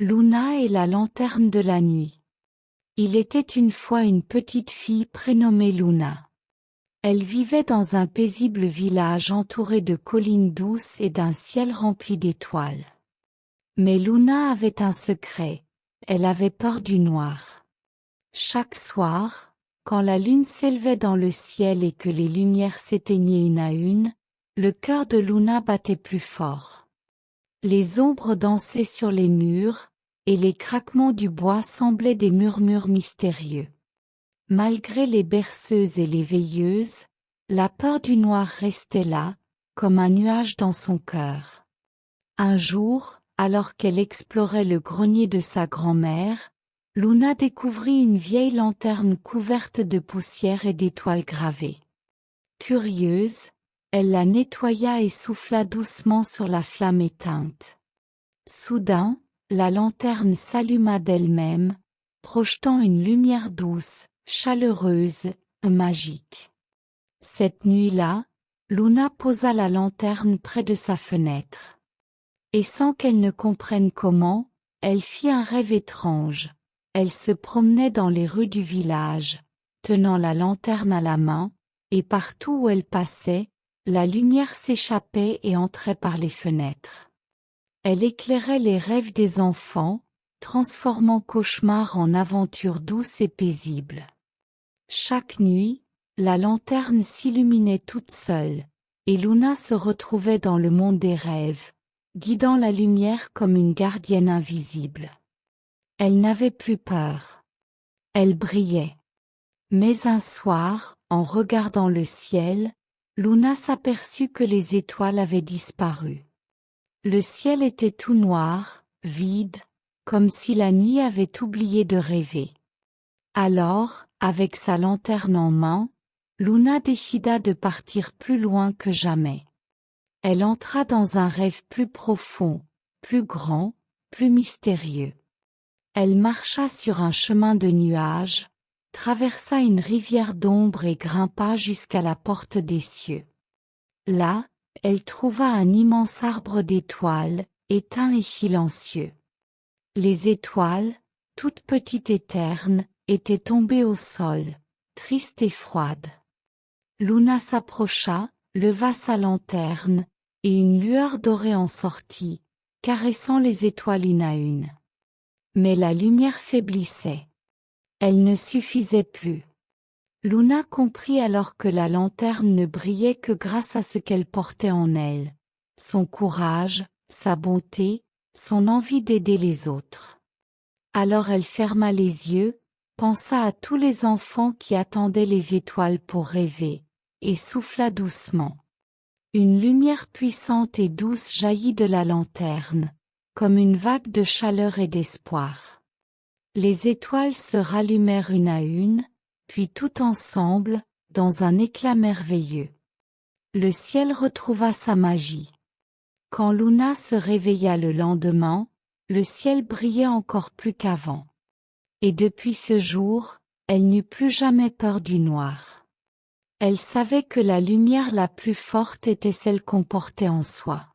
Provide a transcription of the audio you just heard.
Luna et la lanterne de la nuit. Il était une fois une petite fille prénommée Luna. Elle vivait dans un paisible village entouré de collines douces et d'un ciel rempli d'étoiles. Mais Luna avait un secret, elle avait peur du noir. Chaque soir, quand la lune s'élevait dans le ciel et que les lumières s'éteignaient une à une, le cœur de Luna battait plus fort. Les ombres dansaient sur les murs, et les craquements du bois semblaient des murmures mystérieux. Malgré les berceuses et les veilleuses, la peur du noir restait là, comme un nuage dans son cœur. Un jour, alors qu'elle explorait le grenier de sa grand-mère, Luna découvrit une vieille lanterne couverte de poussière et d'étoiles gravées. Curieuse, elle la nettoya et souffla doucement sur la flamme éteinte. Soudain, la lanterne s'alluma d'elle-même, projetant une lumière douce, chaleureuse, magique. Cette nuit-là, Luna posa la lanterne près de sa fenêtre. Et sans qu'elle ne comprenne comment, elle fit un rêve étrange. Elle se promenait dans les rues du village, tenant la lanterne à la main, et partout où elle passait, la lumière s'échappait et entrait par les fenêtres. Elle éclairait les rêves des enfants, transformant cauchemars en aventures douces et paisibles. Chaque nuit, la lanterne s'illuminait toute seule, et Luna se retrouvait dans le monde des rêves, guidant la lumière comme une gardienne invisible. Elle n'avait plus peur. Elle brillait. Mais un soir, en regardant le ciel, Luna s'aperçut que les étoiles avaient disparu. Le ciel était tout noir, vide, comme si la nuit avait oublié de rêver. Alors, avec sa lanterne en main, Luna décida de partir plus loin que jamais. Elle entra dans un rêve plus profond, plus grand, plus mystérieux. Elle marcha sur un chemin de nuages, traversa une rivière d'ombre et grimpa jusqu'à la porte des cieux. Là, elle trouva un immense arbre d'étoiles, éteint et silencieux. Les étoiles, toutes petites et ternes, étaient tombées au sol, tristes et froides. Luna s'approcha, leva sa lanterne, et une lueur dorée en sortit, caressant les étoiles une à une. Mais la lumière faiblissait. Elle ne suffisait plus. Luna comprit alors que la lanterne ne brillait que grâce à ce qu'elle portait en elle, son courage, sa bonté, son envie d'aider les autres. Alors elle ferma les yeux, pensa à tous les enfants qui attendaient les étoiles pour rêver, et souffla doucement. Une lumière puissante et douce jaillit de la lanterne, comme une vague de chaleur et d'espoir. Les étoiles se rallumèrent une à une, puis tout ensemble, dans un éclat merveilleux. Le ciel retrouva sa magie. Quand Luna se réveilla le lendemain, le ciel brillait encore plus qu'avant. Et depuis ce jour, elle n'eut plus jamais peur du noir. Elle savait que la lumière la plus forte était celle qu'on portait en soi.